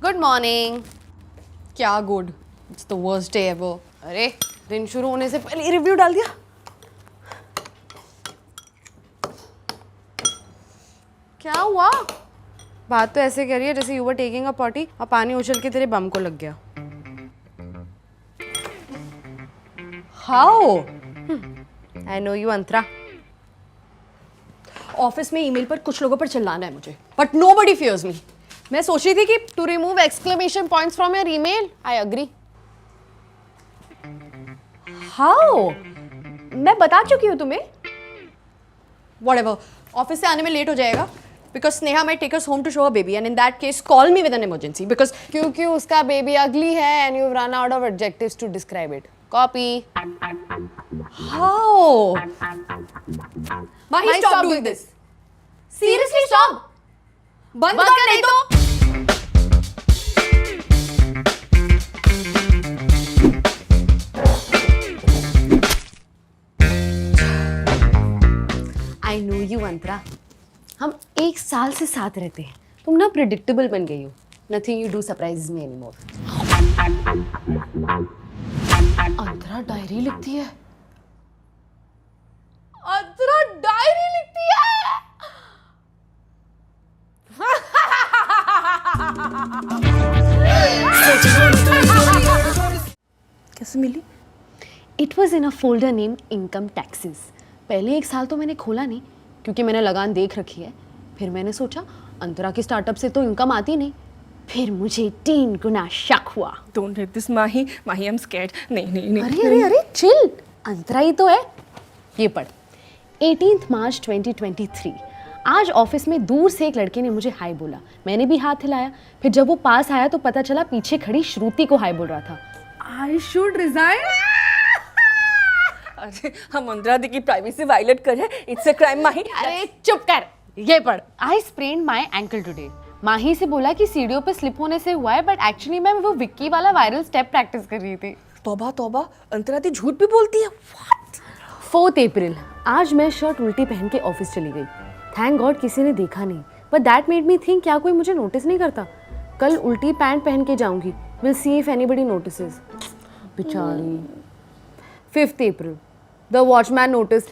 Good morning. क्या good? It's the worst day ever. अरे दिन शुरू होने से पहले रिव्यू डाल दिया। क्या हुआ? बात तो ऐसे करी है जैसे you were taking a potty और पानी उछल के तेरे बम को लग गया। How? I know you Antara. Office में ईमेल पर कुछ लोगों पर चिल्लाना है मुझे, बट नोबडी फियर्स मी। मैं सोच रही थी कि to remove exclamation points from your email. I agree. How? मैं बता चुकी हूँ तुम्हें। व्हाटएवर, ऑफिस से आने में लेट हो जाएगा because Sneha might take us home to show her baby, and in that case call me with an emergency because क्योंकि उसका baby ugly है and you've run out of adjectives to describe it. Copy. How? Mahi, stop doing this. Seriously, stop. बंद कर नहीं तो। I know you, Antara. हम 1 साल से साथ रहते हैं। तुम ना प्रेडिक्टेबल बन गई हो। Nothing you do surprises me anymore. Antara diary लिखती है। अंतरा डायरी लिखती है। कैसे मिली? It was in a folder named Income Taxes. पहले 1 साल तो मैंने खोला नहीं क्योंकि मैंने लगान देख रखी है। फिर मैंने सोचा अंतरा की स्टार्टअप से तो इनकम आती नहीं। फिर मुझे 3 गुना शक हुआ। Don't hit this, Mahi. Mahi, I'm scared. नहीं। अरे चिल, अंतरा ही तो है। ये पढ़। 18 मार्च 2023। आज ऑफिस में दूर से एक लड़के ने मुझे हाय बोला। मैंने भी हाथ हिलाया। फिर जब वो पास आया तो पता चला पीछे खड़ी श्रुति को हाय बोल रहा था। I should resign. अरे हम अंतरा दी की प्राइवेसी वायलेट कर रहे हैं। इट्स अ क्राइम माही। अरे चुप कर। ये पढ़। I sprained my ankle today. माही से बोला कि सीढ़ियों पे स्लिप होने से हुआ है, बट एक्चुअली मैं वो विक्की वाला वायरल स्टेप प्रैक्टिस कर रही थी। तौबा, अंतरा दी झूठ भी बोलती है। What? 4 अप्रैल। आज मैं शर्ट उल्टी पहन के ऑफिस चली गई। थैंक गॉड किसी ने देखा नहीं, but that made me think क्या कोई मुझे नोटिस नहीं करता। कल उल्टी पैंट पहन के जाऊंगी। Will see if anybody notices. बेचारी। 5 April. The watchman notice.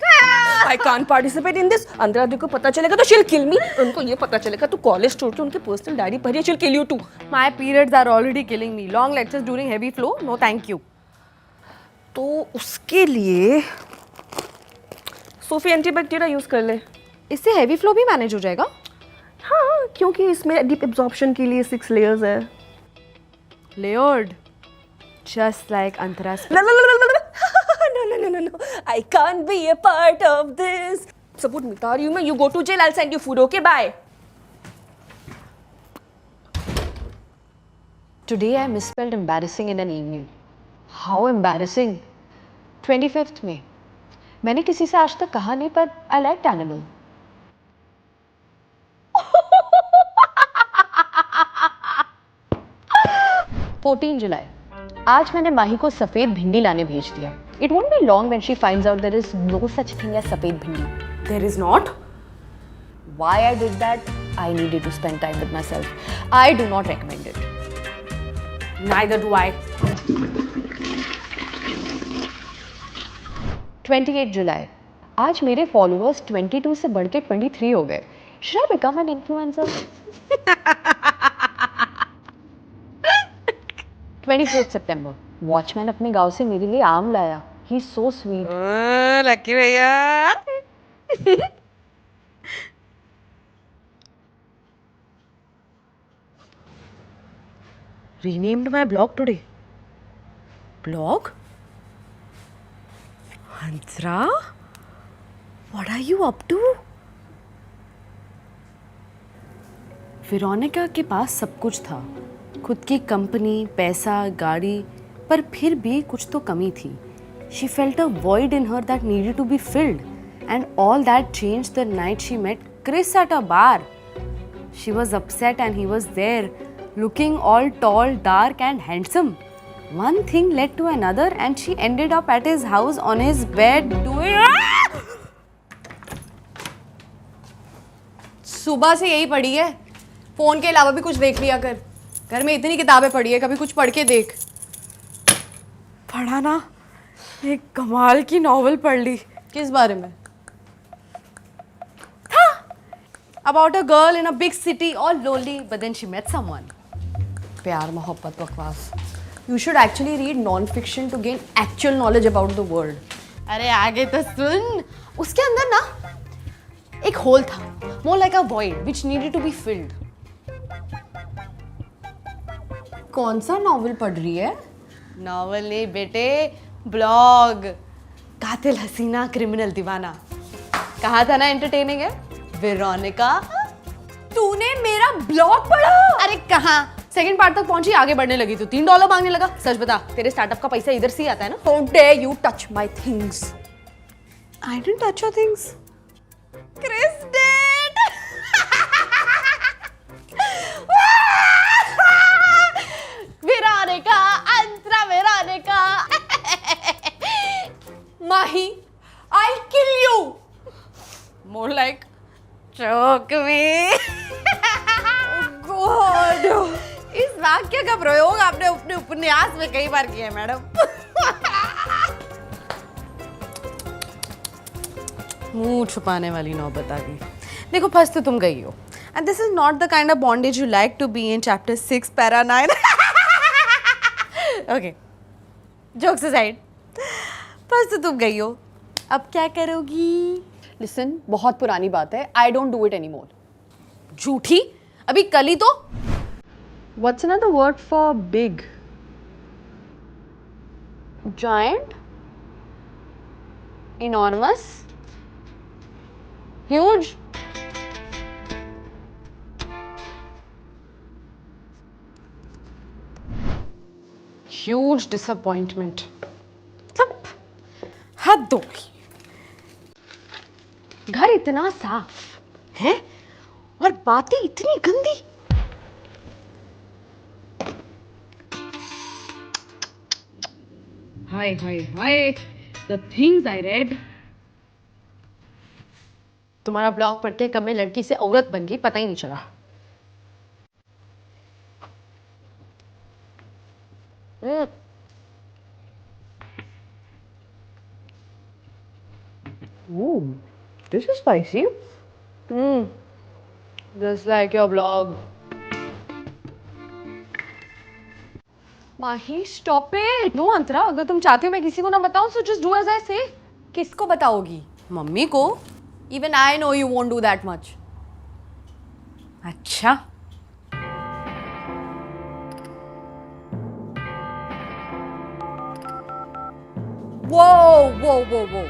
I can't participate in this. Antara di को पता चलेगा तो she'll kill me. उनको ये पता चलेगा तो कॉलेज छोड़ के उनके पर्सनल डायरी पढ़ी है, she'll kill you too. My periods are already killing me. Long lectures during heavy flow? No, thank you. तो उसके लिए सोफी एंटीबैक्टीरिया यूज कर ले। इससे हेवी फ्लो भी मैनेज हो जाएगा? हाँ, क्योंकि इसमें डीप एब्जॉर्प्शन के लिए 6 लेयर्स है। Layered. Just like Antara's. No. I can't be a part of this. सबूत मिटा रही हूँ मैं. You go to jail. I'll send you food. Okay, bye. Today I misspelled embarrassing in an email. How embarrassing. 25th May. मैंने किसी से आज तक कहा नहीं पर I liked animal. 14 जुलाई. आज मैंने माही को सफेद भिंडी लाने भेज दिया. It won't be long when she finds out there is no such thing as सफेद भिंडी. There is not. Why I did that? I needed to spend time with myself. I do not recommend it. Neither do I. 28 जुलाई. आज मेरे followers 22 से बढ़ के 23 हो गए. Should I become an influencer? 24 September. Watchman अपने गांव से मेरे लिए आम लाया. He is so sweet. Lucky भैया. Renamed my blog today. Blog? Antara? What are you up to? Veronica के पास सब कुछ था. खुद की कंपनी, पैसा, गाड़ी, पर फिर भी कुछ तो कमी थी. She felt a void in her that needed to be filled, and all that changed the night she met Chris at a bar. She was upset and he was there, looking all tall, dark and handsome. One thing led to another and she ended up at his house on his bed doing... सुबह से यही पड़ी है. Phone के अलावा भी कुछ देख लिया कर. घर में इतनी किताबें पढ़ी है, कभी कुछ पढ़ के देख। पढ़ा ना, एक कमाल की नॉवल पढ़ ली। किस बारे में? About a girl in a big city, all lonely, but then she met someone. प्यार मोहब्बत बकवास. You should actually read non-fiction to gain actual knowledge about the world. अरे आगे तो सुन. उसके अंदर ना एक होल था, more like a void which needed to be filled. कौन सा नॉवल पढ़ रही है? नॉवल नहीं बेटे, ब्लॉग. कातिल हसीना क्रिमिनल दीवाना. कहा था ना एंटरटेनिंग है? वेरोनिका, तूने मेरा ब्लॉग पढ़ा? अरे कहाँ, सेकंड पार्ट तक पहुंची, आगे बढ़ने लगी तो $3 मांगने लगा. सच बता, तेरे स्टार्टअप का पैसा इधर से ही आता है ना? How dare you touch my things? I didn't touch your things. Chris did. Veronica, Antara Veronica. Mahi, I'll kill you. More like choke me. God. इस वाक्य का प्रयोग आपने अपने उपन्यास में कई बार किया है मैडम. मुंह छुपाने वाली नौबत आ गई. देखो फंस तो तुम गई हो. And this is not the kind of bondage you like to be in chapter 6 para 9. Okay. Jokes aside. फंस तो तुम गई हो. अब क्या करोगी? Listen, बहुत पुरानी बात है. I don't do it anymore. झूठी? अभी कल ही तो. What's another word for big? Giant, enormous, huge. Huge disappointment. सब हद हो गई. घर इतना साफ है और बातें इतनी गंदी. Hi. The things I read. तुम्हारा ब्लॉग पढ़ के कब मैं लड़की से औरत बन गई पता ही नहीं चला. Ooh, this is spicy. Just like your blog. Mahi, stop it. No Antara, अगर तुम चाहती हो मैं किसी को ना बताऊं so just do as I say. किसको बताओगी? मम्मी को. Even I know you won't do that much. अच्छा. Whoa.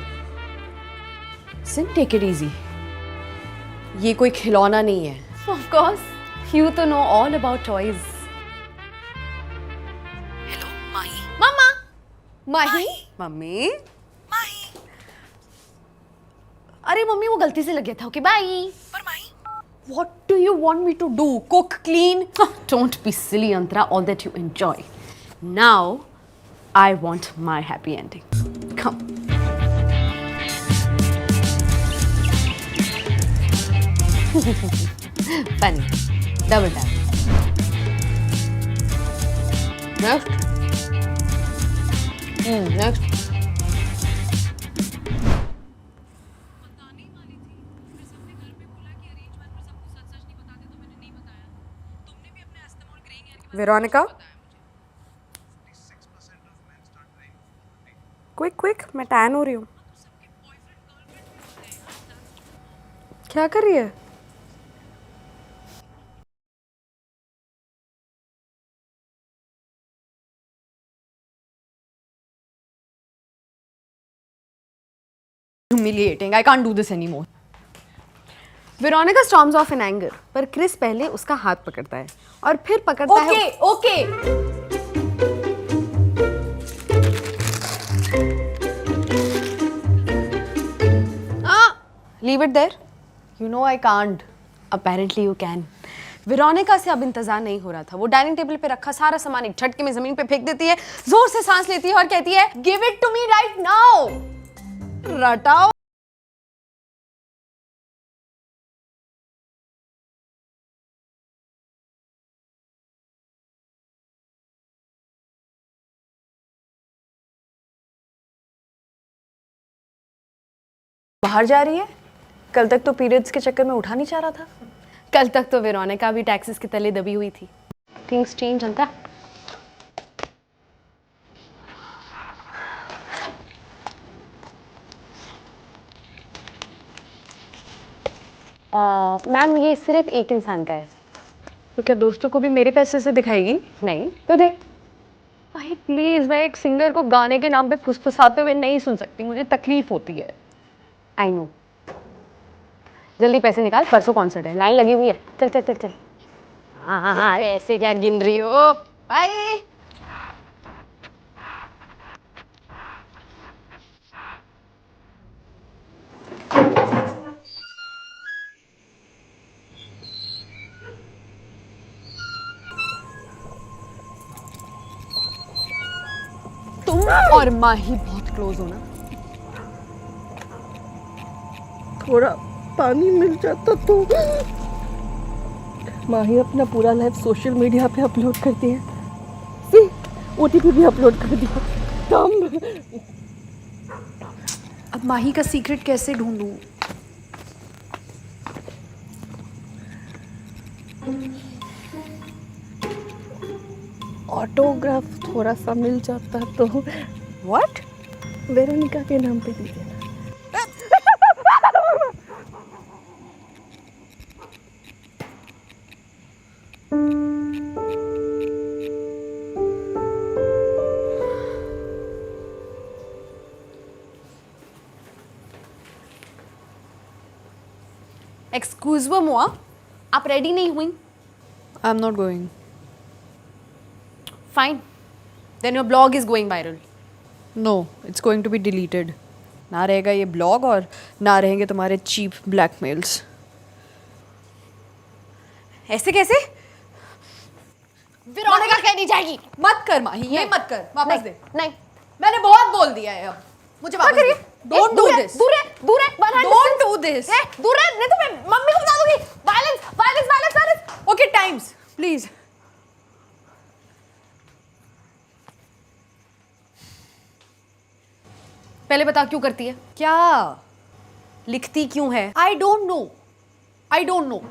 Listen, take it easy. ये कोई खिलौना नहीं है. Of course, you to know all about toys. Mama. Mahi. Mummy. अरे mummy वो गलती से लग गया था. Okay bye. What do you want me to do? Cook, clean? Don't be silly, Antara. All that you enjoy. Now, I want my happy ending. Come. Funny. Double tap. Next. Next. Veronica? Quick, मैं tan हो रही हूँ. क्या कर रही है? Humiliating. I can't do this anymore. Veronica storms off in anger, पर Chris पहले उसका हाथ पकड़ता है और फिर पकड़ता है. Okay. Leave it there. You know I can't. Apparently you can. Veronica से अब इंतजार नहीं हो रहा था. वो डाइनिंग टेबल पे रखा सारा सामान एक झटके में जमीन पे फेंक देती है, जोर से सांस लेती है और कहती है, Give it to me right now. रटाओ. बाहर जा रही है? कल तक तो पीरियड्स के चक्कर में उठा नहीं चाह रहा था। कल तक तो वेरोनिका भी टैक्सेस के तले दबी हुई थी। थिंग्स चेंज अंता। मैम ये सिर्फ एक इंसान का है। तो क्या दोस्तों को भी मेरे पैसे से दिखाएगी? नहीं तो देख। भाई प्लीज, मैं एक सिंगर को गाने के नाम पे फुसफुसाते हुए नहीं सुन सकती, मुझे तकलीफ होती है। I know. जल्दी पैसे निकाल, परसों कॉन्सर्ट है, लाइन लगी हुई है। चल चल चल चल। हाँ ऐसे क्या गिन रही हो? बाय। तुम और माही बहुत क्लोज हो ना? थोड़ा पानी मिल जाता तो। माही अपना पूरा लाइफ सोशल मीडिया पे अपलोड करती है। सी, ओटीपी भी अपलोड कर दिया। कम। अब माही का सीक्रेट कैसे ढूंढूं? ऑटोग्राफ थोड़ा सा मिल जाता तो। व्हाट? वेरोनिका के नाम पे दीजिए ना। एक्सक्यूज मोआ, आप रेडी नहीं हुई? I am not going. Fine, then your blog is going viral. No, it's going to be deleted. ना रहेगा ये ब्लॉग और ना रहेंगे तुम्हारे चीप ब्लैकमेल्स। ऐसे कैसे? वेरोनिका कहनी जाएगी। मत कर माही, ये मत कर, वापस दे। नहीं, मैंने बहुत बोल दिया है, अब मुझे वापस दे। Don't do this. दूर है, दूर है, डोंट डू दिस। दूर है, नहीं तो मैं मम्मी को बता दूंगी। Violence, violence, violence, violence. Okay, times please. पहले बता क्यों करती है? क्या? लिखती क्यों है? I don't know, I don't know.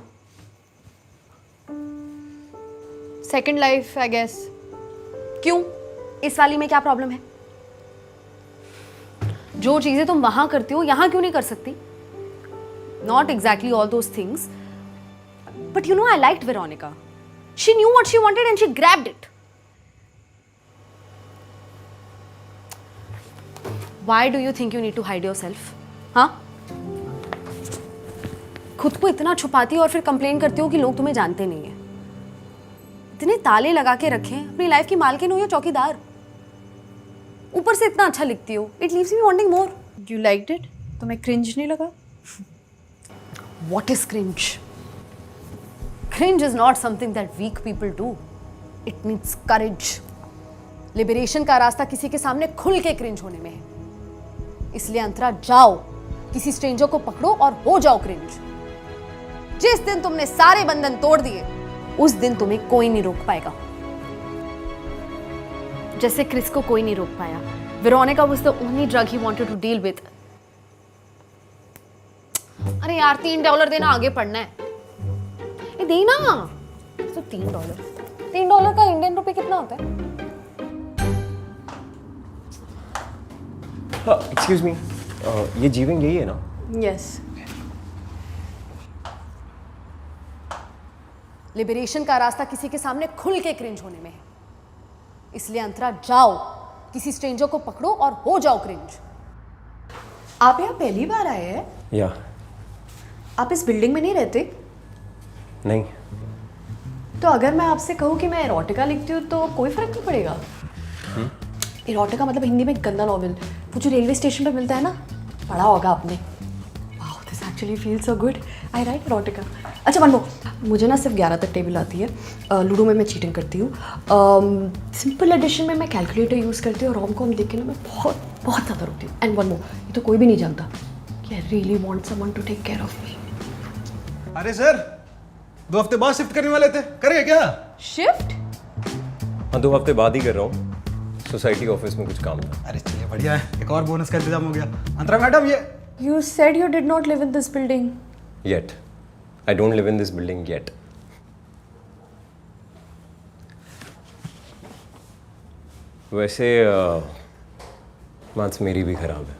Second life I guess. क्यों? इस वाली में क्या प्रॉब्लम है? जो चीजें तुम वहां करती हो यहां क्यों नहीं कर सकती? Not exactly all those things, but you know I liked Veronica. She knew what she wanted and she grabbed it. Why do you think you need to hide yourself? हाँ? खुद को इतना छुपाती हो और फिर कंप्लेन करती हो कि लोग तुम्हें जानते नहीं है. इतने ताले लगा के रखें, अपनी लाइफ की मालकिन हो या चौकीदार. ऊपर से इतना अच्छा लिखती हो. It leaves me wanting more. You liked it? तुम्हें cringe नहीं लगा? What is cringe? Cringe is not something that weak people do. It needs courage. Liberation का रास्ता किसी के सामने खुल के क्रिंज होने में है. इसलिए अंतरा जाओ, किसी स्ट्रेंजर को पकड़ो और हो जाओ क्रिंज. जिस दिन तुमने सारे बंधन तोड़ दिए, उस दिन तुम्हें कोई नहीं रोक पाएगा. जैसे क्रिस को कोई नहीं रोक पाया. Veronica was the only drug he wanted to deal with. अरे यार $3 देना, आगे पढ़ना है. ये देना तो $3 का इंडियन रुपए कितना होता है? एक्सक्यूज मी, ये जीविंग यही है ना? Yes. लिबरेशन का रास्ता किसी के सामने खुल के क्रिंज होने में है. इसलिए अंतरा जाओ, किसी स्ट्रेंजर को पकड़ो और हो जाओ क्रिंज. आप यहाँ पहली बार आए हैं? या आप इस बिल्डिंग में नहीं रहते? नहीं. तो अगर मैं आपसे कहूँ कि मैं एरोटिका लिखती हूँ तो कोई फर्क नहीं पड़ेगा? एरोटिका मतलब हिंदी में गंदा नॉवेल, वो जो रेलवे स्टेशन पे मिलता है ना, पढ़ा होगा आपने. Wow, this actually feel so good. I right erotica. अच्छा वन मोर, मुझे ना सिर्फ 11 तक टेबल आती है. लूडो में मैं चीटिंग करती हूँ. सिंपल एडिशन में मैं कैलकुलेटर यूज़ करती हूँ. रोम कॉम देख के ना मैं बहुत बहुत ज़्यादा रोती हूँ. एंड वन मोर, ये तो कोई भी नहीं जानता कि I really want someone to take care of me. अरे सर, 2 हफ्ते बाद शिफ्ट करने वाले थे, करेंगे क्या? शिफ्ट? हाँ, 2 हफ्ते बाद ही कर रहा हूँ. सोसाइटी ऑफिस में कुछ काम था. अरे चलिए बढ़िया है, एक और बोनस का इंतजाम हो गया. अंतरा मैडम, ये You said you did not live in this building. Yet. I don't live in this building yet. वैसे मांस मेरी भी खराब है।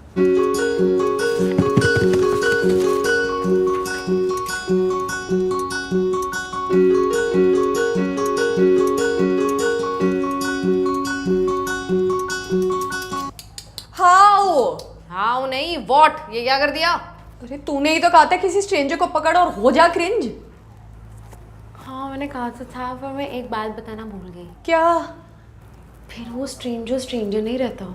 How? हाँ नहीं वॉट, ये क्या कर दिया? अरे तूने ही तो कहा था किसी स्ट्रेंजर को पकड़ और हो जा क्रिंज। हाँ मैंने कहा तो था, पर मैं एक बात बताना भूल गई। क्या? फिर वो स्ट्रेंजर नहीं रहता।